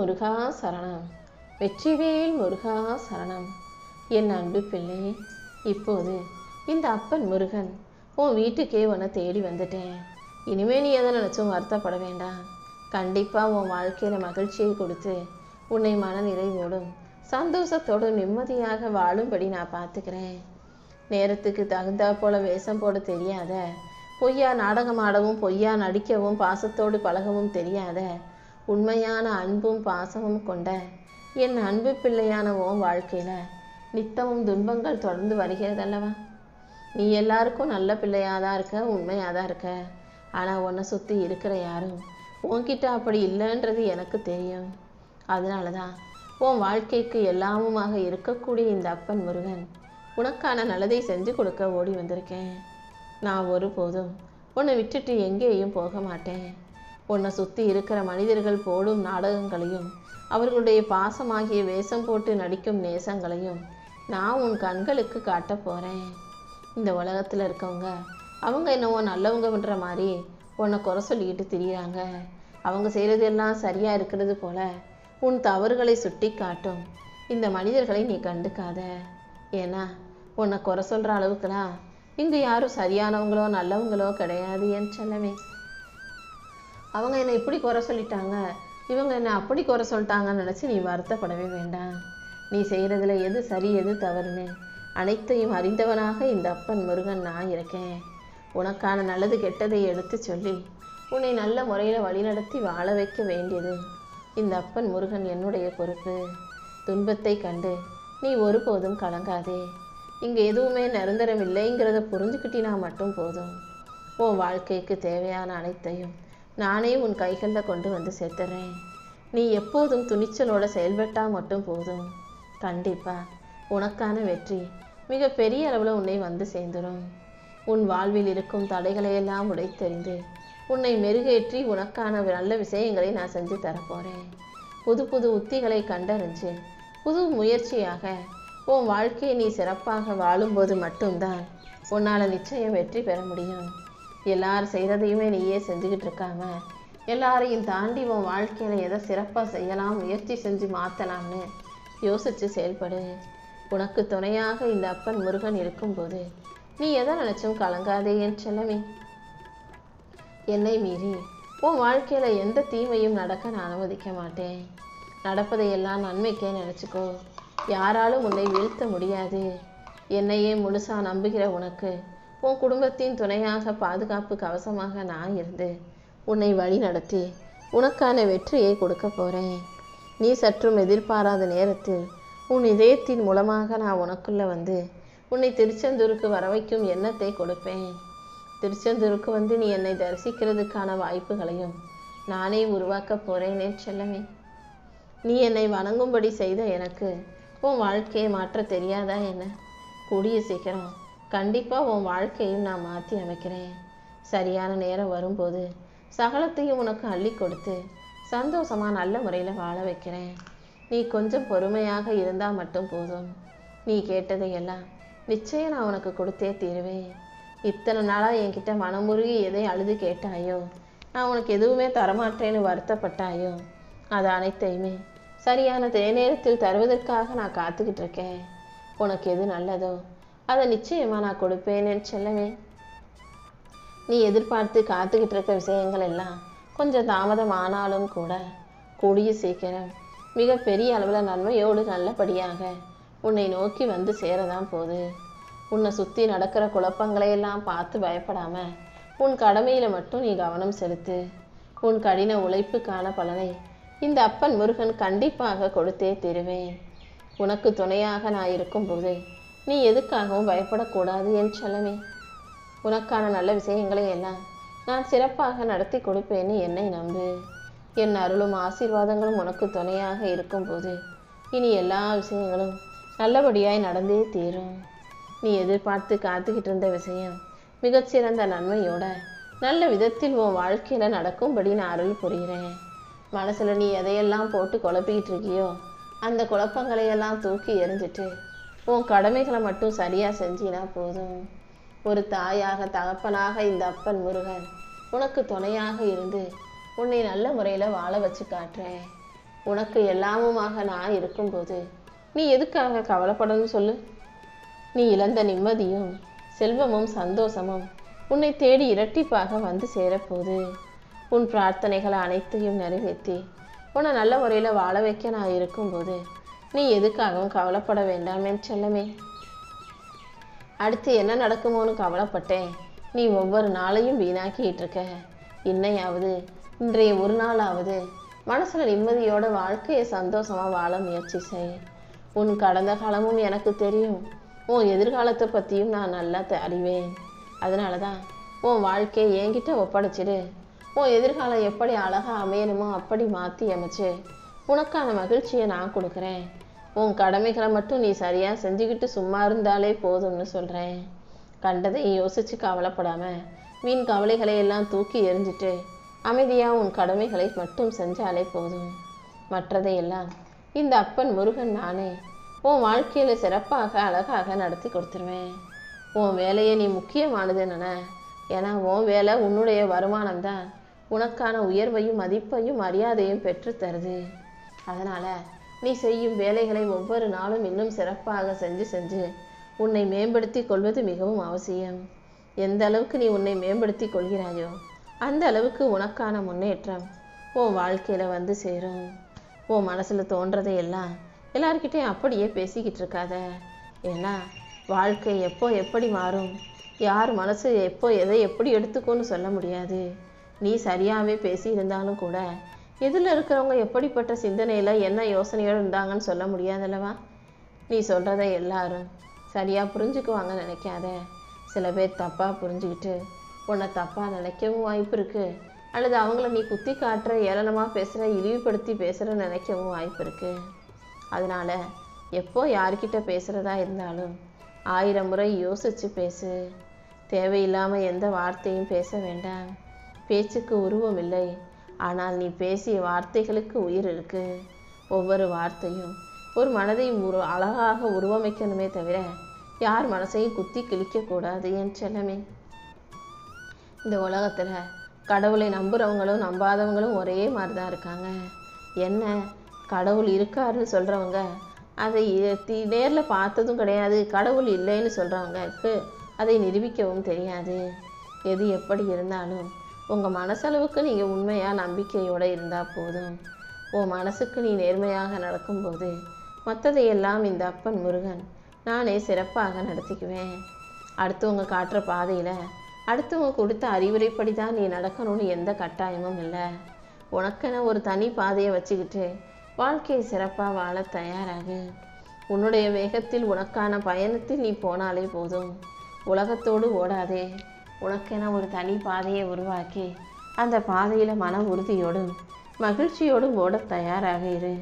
முருகா சரணம். வெற்றிவேல் முருகா சரணம். என் அன்பு பிள்ளை, இப்போது இந்த அப்பன் முருகன் உன் வீட்டுக்கே உன்னை தேடி வந்துட்டேன். இனிமே நீ எதை நினச்சும் வருத்தப்பட வேண்டாம். கண்டிப்பாக உன் வாழ்க்கையில் மகிழ்ச்சியை கொடுத்து உன்னை மன நிறைவோடும் சந்தோஷத்தோடும் நிம்மதியாக வாழும்படி நான் பார்த்துக்கிறேன். நேரத்துக்கு தகுந்தா போல வேஷம் போட தெரியாத, பொய்யா நாடகம் ஆடவும் பொய்யா நடிக்கவும் பாசத்தோடு பழகவும் தெரியாத, உண்மையான அன்பும் பாசமும் கொண்ட என் அன்பு பிள்ளையான உன் வாழ்க்கையில் நித்தமும் துன்பங்கள் தொடர்ந்து வருகிறதல்லவா? நீ எல்லாருக்கும் நல்ல பிள்ளையாக தான் இருக்க, உண்மையாக தான் இருக்க. ஆனால் உன்னை சுற்றி இருக்கிற யாரும் உன்கிட்ட அப்படி இல்லைன்றது எனக்கு தெரியும். அதனால தான் உன் வாழ்க்கைக்கு எல்லாமுமாக இருக்கக்கூடிய இந்த அப்பன் முருகன் உனக்கான நல்லதை செஞ்சு கொடுக்க ஓடி வந்திருக்கேன். நான் ஒருபோதும் உன்னை விட்டுட்டு எங்கேயும் போக மாட்டேன். உன்னை சுற்றி இருக்கிற மனிதர்கள் போடும் நாடகங்களையும் அவர்களுடைய பாசமாகிய வேஷம் போட்டு நடிக்கும் நேசங்களையும் நான் உன் கண்களுக்கு காட்ட போகிறேன். இந்த உலகத்தில் இருக்கவங்க அவங்க என்னவோ நல்லவங்கன்ற மாதிரி உன்னை குறை சொல்லிக்கிட்டு திரிகிறாங்க. அவங்க செய்கிறது எல்லாம் சரியாக இருக்கிறது போல உன் தவறுகளை சுட்டி காட்டும் இந்த மனிதர்களை நீ கண்டுக்காத. ஏன்னா உன்னை குறை சொல்கிற அளவுக்குலாம் இங்கு யாரும் சரியானவங்களோ நல்லவங்களோ கிடையாது என் செல்லமே. அவங்க என்னை இப்படி குறை சொல்லிட்டாங்க, இவங்க என்னை அப்படி குறை சொல்லிட்டாங்கன்னு நினச்சி நீ வருத்தப்படவே வேண்டாம். நீ செய்கிறதுல எது சரி எது தவறுன்னு அனைத்தையும் அறிந்தவனாக இந்த அப்பன் முருகன் நான் இருக்கேன். உனக்கான நல்லது கெட்டதை எடுத்து சொல்லி உன்னை நல்ல முறையில் வழிநடத்தி வாழ வைக்க வேண்டியது இந்த அப்பன் முருகன் என்னுடைய பொறுப்பு. துன்பத்தை கண்டு நீ ஒருபோதும் கலங்காதே. இங்கே எதுவுமே நிரந்தரம் இல்லைங்கிறத புரிஞ்சுக்கிட்டினா மட்டும் போதும். உன் வாழ்க்கைக்கு தேவையான அனைத்தையும் நானே உன் கைகளில் கொண்டு வந்து சேர்த்துறேன். நீ எப்போதும் துணிச்சலோட செயல்பட்டால் மட்டும் போதும். கண்டிப்பாக உனக்கான வெற்றி மிக பெரிய அளவில் உன்னை வந்து சேர்ந்துடும். உன் வாழ்வில் இருக்கும் தடைகளையெல்லாம் உடைத்தெறிந்து உன்னை மெருகேற்றி உனக்கான நல்ல விஷயங்களை நான் செஞ்சு தரப்போகிறேன். புது புது உத்திகளை கண்டறிஞ்சு புது முயற்சியாக உன் வாழ்க்கையை நீ சிறப்பாக வாழும்போது மட்டும்தான் உன்னால் நிச்சயம் வெற்றி பெற முடியும். எல்லாரும் செய்கிறதையுமே நீயே செஞ்சுக்கிட்டு இருக்காம எல்லாரையும் தாண்டி உன் வாழ்க்கையில் எதை சிறப்பாக செய்யலாம், முயற்சி செஞ்சு மாற்றலாம்னு யோசித்து செயல்படு. உனக்கு துணையாக இந்த அப்பன் முருகன் இருக்கும்போது நீ எதை நினச்சும் கலங்காதே என் செல்லமே. என்னை மீறி உன் வாழ்க்கையில் எந்த தீமையும் நடக்க நான் அனுமதிக்க மாட்டேன். நடப்பதையெல்லாம் நன்மைக்கே நினச்சிக்கோ. யாராலும் உன்னை வீழ்த்த முடியாது. என்னையே முழுசாக நம்புகிற உனக்கு உன் குடும்பத்தின் துணையாக பாதுகாப்பு கவசமாக நான் இருந்து உன்னை வழி நடத்தி உனக்கான வெற்றியை கொடுக்க போகிறேன். நீ சற்றும் எதிர்பாராத நேரத்தில் உன் இதயத்தின் மூலமாக நான் உனக்குள்ளே வந்து உன்னை திருச்செந்தூருக்கு வர வைக்கும் எண்ணத்தை கொடுப்பேன். திருச்செந்தூருக்கு வந்து நீ என்னை தரிசிக்கிறதுக்கான வாய்ப்புகளையும் நானே உருவாக்க போகிறேன் என் செல்லமே. நீ என்னை வணங்கும்படி செய்த எனக்கு உன் வாழ்க்கையை மாற்ற தெரியாதா என்ன? கூடிய சீக்கிரம் கண்டிப்பாக உன் வாழ்க்கையும் நான் மாற்றி அமைக்கிறேன். சரியான நேரம் வரும்போது சகலத்தையும் உனக்கு அள்ளி கொடுத்து சந்தோஷமாக நல்ல முறையில் வாழ வைக்கிறேன். நீ கொஞ்சம் பொறுமையாக இருந்தால் மட்டும் போதும். நீ கேட்டதையெல்லாம் நிச்சயம் நான் உனக்கு கொடுத்தே தீருவேன். இத்தனை நாளாக என்கிட்ட மனமுருகி எதை அழுது கேட்டாயோ, நான் உனக்கு எதுவுமே தரமாட்டேன்னு வருத்தப்பட்டாயோ, அது அனைத்தையுமே சரியான நேரத்தில் தருவதற்காக நான் காத்துக்கிட்டு இருக்கேன். உனக்கு எது நல்லதோ அதை நிச்சயமாக நான் கொடுப்பேன்னு செல்லவே. நீ எதிர்பார்த்து காத்துக்கிட்டு இருக்க விஷயங்கள் எல்லாம் கொஞ்சம் தாமதம் ஆனாலும் கூட கூடிய சீக்கிரம் மிக பெரிய அளவில் நன்மையோடு நல்லபடியாக உன்னை நோக்கி வந்து சேரதான் போகுது. உன்னை சுற்றி நடக்கிற குழப்பங்களையெல்லாம் பார்த்து பயப்படாமல் உன் கடமையில் மட்டும் நீ கவனம் செலுத்து. உன் கடின உழைப்புக்கான பலனை இந்த அப்பன் முருகன் கண்டிப்பாக கொடுத்தே தருவேன். உனக்கு துணையாக நான் இருக்கும்போது நீ எதுக்காகவும் பயப்படக்கூடாது என் செல்லமே. உனக்கான நல்ல விஷயங்களை எல்லாம் நான் சிறப்பாக நடத்தி கொடுப்பேன்னு என்னை நம்பு. என் அருளும் ஆசீர்வாதங்களும் உனக்கு துணையாக இருக்கும்போது இனி எல்லா விஷயங்களும் நல்லபடியாய் நடந்தே தீரும். நீ எதிர்பார்த்து காத்துக்கிட்டு இருந்த விஷயம் மிகச்சிறந்த நன்மையோட நல்ல விதத்தில் உன் வாழ்க்கையில் நடக்கும்படி நான் அருள் புரிகிறேன். மனசில் நீ எதையெல்லாம் போட்டு குழப்பிக்கிட்டு இருக்கியோ அந்த குழப்பங்களையெல்லாம் தூக்கி எறிஞ்சிட்டு உன் கடமைகளை மட்டும் சரியாக செஞ்சினா போதும். ஒரு தாயாக தகப்பனாக இந்த அப்பன் முருகன் உனக்கு துணையாக இருந்து உன்னை நல்ல முறையில் வாழ வச்சு காட்டுறேன். உனக்கு எல்லாமுமாக நான் இருக்கும்போது நீ எதுக்காக கவலைப்படணும்னு சொல்லு. நீ இழந்த நிம்மதியும் செல்வமும் சந்தோஷமும் உன்னை தேடி இரட்டிப்பாக வந்து சேரப்போகுது. உன் பிரார்த்தனைகளை அனைத்தையும் நிறைவேற்றி உன்னை நல்ல முறையில் வாழ வைக்க நான் இருக்கும்போது நீ எதுக்காகவும் கவலைப்பட வேண்டாம் என் செல்லமே. அடுத்து என்ன நடக்குமோன்னு கவலைப்பட்டேன். நீ ஒவ்வொரு நாளையும் வீணாக்கிட்டு இருக்க. இன்னையாவது இன்றைய ஒரு நாளாவது மனசுல நிம்மதியோட வாழ்க்கையை சந்தோஷமா வாழ முயற்சி செய். உன் கடந்த காலமும் எனக்கு தெரியும், உன் எதிர்காலத்தை பற்றியும் நான் நல்லா அறிவேன். அதனால தான் உன் வாழ்க்கையை என்கிட்ட ஒப்படைச்சிடு. உன் எதிர்காலம் எப்படி அழகாக அமையணுமோ அப்படி மாற்றி அமைச்சு உனக்கான மகிழ்ச்சியை நான் கொடுக்குறேன். உன் கடமைகளை மட்டும் நீ சரியாக செஞ்சுக்கிட்டு சும்மா இருந்தாலே போதும்னு சொல்கிறேன். கண்டதை யோசித்து கவலைப்படாமல் வீண் கவலைகளை எல்லாம் தூக்கி எறிஞ்சிட்டு அமைதியாக உன் கடமைகளை மட்டும் செஞ்சாலே போதும். மற்றதையெல்லாம் இந்த அப்பன் முருகன் நானே உன் வாழ்க்கையில் சிறப்பாக அழகாக நடத்தி கொடுத்துருவேன். உன் வேலையை நீ முக்கியமானது நின. ஏன்னா உன் வேலை உன்னுடைய வருமானம் தான் உனக்கான உயர்வையும் மதிப்பையும் மரியாதையும் பெற்று தருது. அதனால் நீ செய்யும் வேலைகளை ஒவ்வொரு நாளும் இன்னும் சிறப்பாக செஞ்சு உன்னை மேம்படுத்தி கொள்வது மிகவும் அவசியம். எந்த அளவுக்கு நீ உன்னை மேம்படுத்தி கொள்கிறாயோ அந்த அளவுக்கு உனக்கான முன்னேற்றம் உன் வாழ்க்கையில் வந்து சேரும். உன் மனசில் தோன்றதை எல்லாம் எல்லார்கிட்டையும் அப்படியே பேசிக்கிட்டு இருக்காத. ஏன்னா வாழ்க்கை எப்போ எப்படி மாறும், யார் மனசு எப்போ எதை எப்படி எடுத்துக்கோன்னு சொல்ல முடியாது. நீ சரியாகவே பேசியிருந்தாலும் கூட எதில் இருக்கிறவங்க எப்படிப்பட்ட சிந்தனையில் என்ன யோசனையோடு இருந்தாங்கன்னு சொல்ல முடியாதல்லவா. நீ சொல்கிறத எல்லாரும் சரியாக புரிஞ்சுக்குவாங்க நினைக்காத. சில பேர் தப்பாக புரிஞ்சுக்கிட்டு உன்னை தப்பாக நினைக்கவும் வாய்ப்பு இருக்குது. அல்லது அவங்கள நீ குத்தி காட்டுற, ஏளனமாக பேசுகிற, இழிவுபடுத்தி பேசுகிற நினைக்கவும் வாய்ப்பு இருக்குது. அதனால் எப்போ யார்கிட்ட பேசுகிறதா இருந்தாலும் 1000 முறை யோசித்து பேசு. தேவையில்லாமல் எந்த வார்த்தையும் பேச வேண்டாம். பேச்சுக்கு உருவம் இல்லை, ஆனால் நீ பேசிய வார்த்தைகளுக்கு உயிர் இருக்கு. ஒவ்வொரு வார்த்தையும் ஒரு மனதை அழகாக உருவமைக்கணுமே தவிர யார் மனசையும் குத்தி கிழிக்கக்கூடாது என் செல்லமே. இந்த உலகத்தில் கடவுளை நம்புகிறவங்களும் நம்பாதவங்களும் ஒரே மாதிரி தான் இருக்காங்க. என்ன கடவுள் இருக்காருன்னு சொல்கிறவங்க அதை நேரில் பார்த்ததும் கிடையாது. கடவுள் இல்லைன்னு சொல்கிறவங்களுக்கு அதை நிரூபிக்கவும் தெரியாது. எது எப்படி இருந்தாலும் உங்கள் மனசளவுக்கு நீங்கள் உண்மையாக நம்பிக்கையோடு இருந்தால் போதும். உன் மனசுக்கு நீ நேர்மையாக நடக்கும்போது மற்றதையெல்லாம் இந்த அப்பன் முருகன் நானே சிறப்பாக நடத்திக்குவேன். அடுத்தவங்க காட்டுற பாதையில் அடுத்தவங்க கொடுத்த அறிவுரைப்படி தான் நீ நடக்கணும்னு எந்த கட்டாயமும் இல்லை. உனக்கென ஒரு தனி பாதையை வச்சுக்கிட்டு வாழ்க்கையை சிறப்பாக வாழ தயாராகு. உன்னுடைய வேகத்தில் உனக்கான பயணத்தில் நீ போனாலே போதும். உலகத்தோடு ஓடாதே. உனக்கென ஒரு தனி பாதையை உருவாக்கி அந்த பாதையில் மன உறுதியோடும் மகிழ்ச்சியோடும் ஓட தயாராக இரு.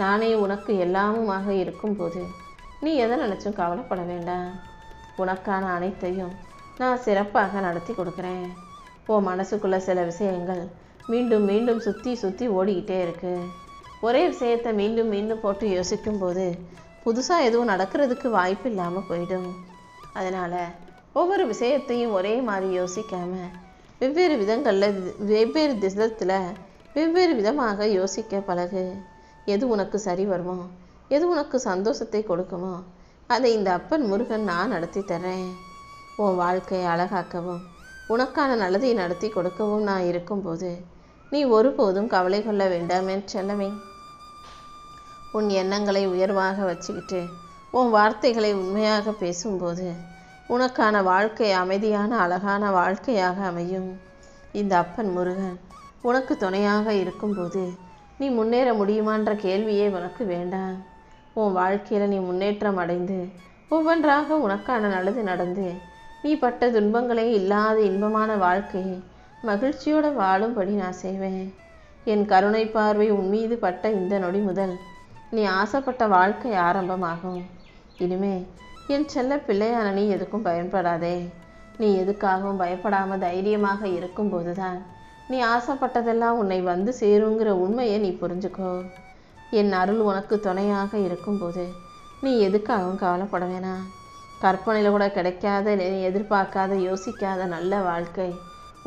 நானே உனக்கு எல்லாமுமாக இருக்கும்போது நீ எதை நினச்சும் கவலைப்பட வேண்டாம். உனக்கான அனைத்தையும் நான் சிறப்பாக நடத்தி கொடுக்குறேன். உன் மனசுக்குள்ள சில விஷயங்கள் மீண்டும் மீண்டும் சுற்றி ஓடிக்கிட்டே இருக்கு. ஒரே விஷயத்தை மீண்டும் மீண்டும் போட்டு யோசிக்கும்போது புதுசாக எதுவும் நடக்கிறதுக்கு வாய்ப்பு இல்லாமல் போயிடும். அதனால் ஒவ்வொரு விஷயத்தையும் ஒரே மாதிரி யோசிக்காமல் வெவ்வேறு விதங்களில் வெவ்வேறு திசத்தில் வெவ்வேறு விதமாக யோசிக்க பழகு. எது உனக்கு சரி வருமோ, எது உனக்கு சந்தோஷத்தை கொடுக்குமோ அதை இந்த அப்பன் முருகன் நான் நடத்தி தர்றேன். உன் வாழ்க்கையை அழகாக்கவும் உனக்கான நல்லதை நடத்தி கொடுக்கவும் நான் இருக்கும்போது நீ ஒருபோதும் கவலை கொள்ள வேண்டாம் என் செல்லமே. உன் எண்ணங்களை உயர்வாக வச்சுக்கிட்டு உன் வார்த்தைகளை உண்மையாக பேசும்போது உனக்கான வாழ்க்கை அமைதியான அழகான வாழ்க்கையாக அமையும். இந்த அப்பன் முருகன் உனக்கு துணையாக இருக்கும்போது நீ முன்னேற முடியுமான்ற கேள்வியே உனக்கு வேண்டாம். உன் வாழ்க்கையில் நீ முன்னேற்றம் அடைந்து ஒவ்வொன்றாக உனக்கான நல்லது நடந்து நீ பட்ட துன்பங்களே இல்லாத இன்பமான வாழ்க்கையை மகிழ்ச்சியோடு வாழும்படி நான் செய்வேன். என் கருணை பார்வை உன் மீது பட்ட இந்த நொடி முதல் நீ ஆசைப்பட்ட வாழ்க்கை ஆரம்பமாகும். இனிமே என் செல்ல பிள்ளையான நீ எதுக்கும் பயன்படாதே. நீ எதுக்காகவும் பயப்படாமல் தைரியமாக இருக்கும்போது தான் நீ ஆசைப்பட்டதெல்லாம் உன்னை வந்து சேருங்கிற உண்மையை நீ புரிஞ்சுக்கோ. என் அருள் உனக்கு துணையாக இருக்கும்போது நீ எதுக்காகவும் கவலைப்பட வேணாம். கற்பனையில் கூட கிடைக்காத, நீ எதிர்பார்க்காத, யோசிக்காத நல்ல வாழ்க்கை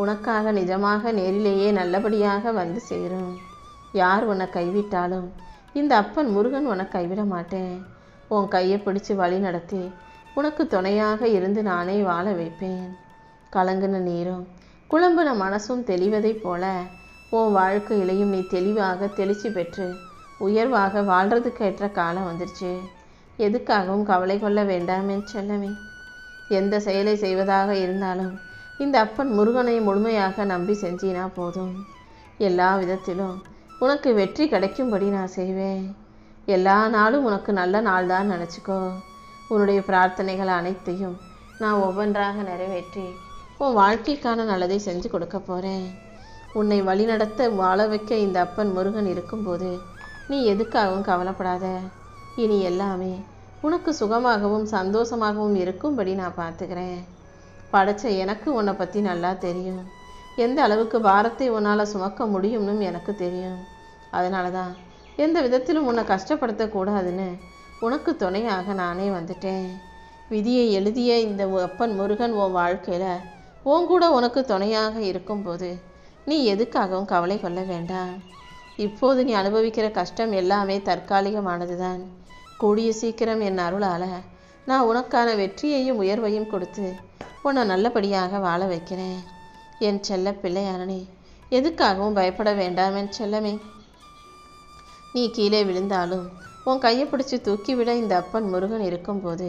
உனக்காக நிஜமாக நேரிலேயே நல்லபடியாக வந்து சேரும். யார் உன்னை கைவிட்டாலும் இந்த அப்பன் முருகன் உன்னை கைவிட மாட்டேன். உன் கையை பிடிச்சு வழி நடத்தி உனக்கு துணையாக இருந்து நானே வாழ வைப்பேன். கலங்குன நீரும் குழம்புன மனசும் தெளிவதைப் போல உன் வாழ்க்கையிலையும் நீ தெளிவாக தெளிச்சு பெற்று உயர்வாக வாழ்கிறதுக்கு ஏற்ற காலம் வந்துருச்சு. எதுக்காகவும் கவலை கொள்ள வேண்டாம் என் செல்லமே. எந்த செயலை செய்வதாக இருந்தாலும் இந்த அப்பன் முருகனை முழுமையாக நம்பி செஞ்சினா போதும். எல்லா விதத்திலும் உனக்கு வெற்றி கிடைக்கும்படி நான் செய்வேன். எல்லா நாளும் உனக்கு நல்ல நாள் தான் நினச்சிக்கோ. உன்னுடைய பிரார்த்தனைகள் அனைத்தையும் நான் ஒவ்வொன்றாக நிறைவேற்றி உன் வாழ்க்கைக்கான நல்லதை செஞ்சு கொடுக்க போகிறேன். உன்னை வழிநடத்த வாழ வைக்க இந்த அப்பன் முருகன் இருக்கும்போது நீ எதுக்காகவும் கவலைப்படாத. இனி எல்லாமே உனக்கு சுகமாகவும் சந்தோஷமாகவும் இருக்கும்படி நான் பார்த்துக்கிறேன். படைச்ச எனக்கு உன்னை பற்றி நல்லா தெரியும். எந்த அளவுக்கு பாரத்தை உன்னால் சுமக்க முடியும்னு எனக்கு தெரியும். அதனால தான் எந்த விதத்திலும் உன்னை கஷ்டப்படுத்தக்கூடாதுன்னு உனக்கு துணையாக நானே வந்துட்டேன். விதியை எழுதிய இந்த அப்பன் முருகன் உன் வாழ்க்கையில் உன் கூட உனக்கு துணையாக இருக்கும்போது நீ எதுக்காகவும் கவலை கொள்ள வேண்டாம். இப்போது நீ அனுபவிக்கிற கஷ்டம் எல்லாமே தற்காலிகமானது தான். கூடிய சீக்கிரம் என் அருளால் நான் உனக்கான வெற்றியையும் உயர்வையும் கொடுத்து உன்னை நல்லபடியாக வாழ வைக்கிறேன். என் செல்ல பிள்ளையானே, எதுக்காகவும் பயப்பட வேண்டாம் என் செல்லமே. நீ கீழே விழுந்தாலும் உன் கையை பிடிச்சி தூக்கிவிட இந்த அப்பன் முருகன் இருக்கும்போது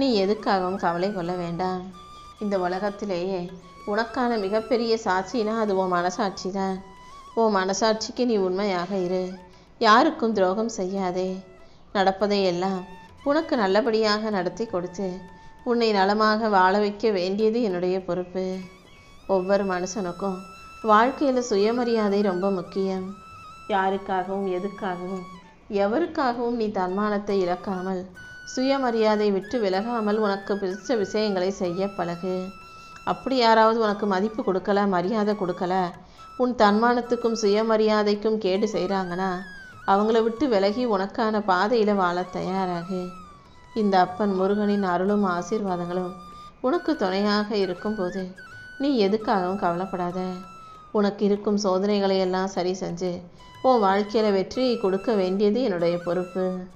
நீ எதுக்காகவும் கவலை கொள்ள வேண்டாம். இந்த உலகத்திலேயே உனக்கான மிகப்பெரிய சாட்சினா அது உன் மனசாட்சி தான். உன் மனசாட்சிக்கு நீ உண்மையாக இரு. யாருக்கும் துரோகம் செய்யாதே. நடப்பதை எல்லாம் உனக்கு நல்லபடியாக நடத்தி கொடுத்து உன்னை நலமாக வாழ வைக்க வேண்டியது என்னுடைய பொறுப்பு. ஒவ்வொரு மனுஷனுக்கும் வாழ்க்கையில் சுயமரியாதை ரொம்ப முக்கியம். யாருக்காகவும் எதுக்காகவும் எவருக்காகவும் நீ தன்மானத்தை இழக்காமல் சுயமரியாதை விட்டு விலகாமல் உனக்கு பிடிச்ச விஷயங்களை செய்ய பழகு. அப்படி யாராவது உனக்கு மதிப்பு கொடுக்கல, மரியாதை கொடுக்கல, உன் தன்மானத்துக்கும் சுயமரியாதைக்கும் கேடு செய்கிறாங்கன்னா அவங்கள விட்டு விலகி உனக்கான பாதையில் வாழ தயாராகு. இந்த அப்பன் முருகனின் அருளும் ஆசீர்வாதங்களும் உனக்கு துணையாக இருக்கும்போது நீ எதுக்காகவும் கவலைப்படாத. உனக்கு இருக்கும் சோதனைகளை எல்லாம் சரி செஞ்சு உன் வாழ்க்கையில் வெற்றியை கொடுக்க வேண்டியது என்னுடைய பொறுப்பு.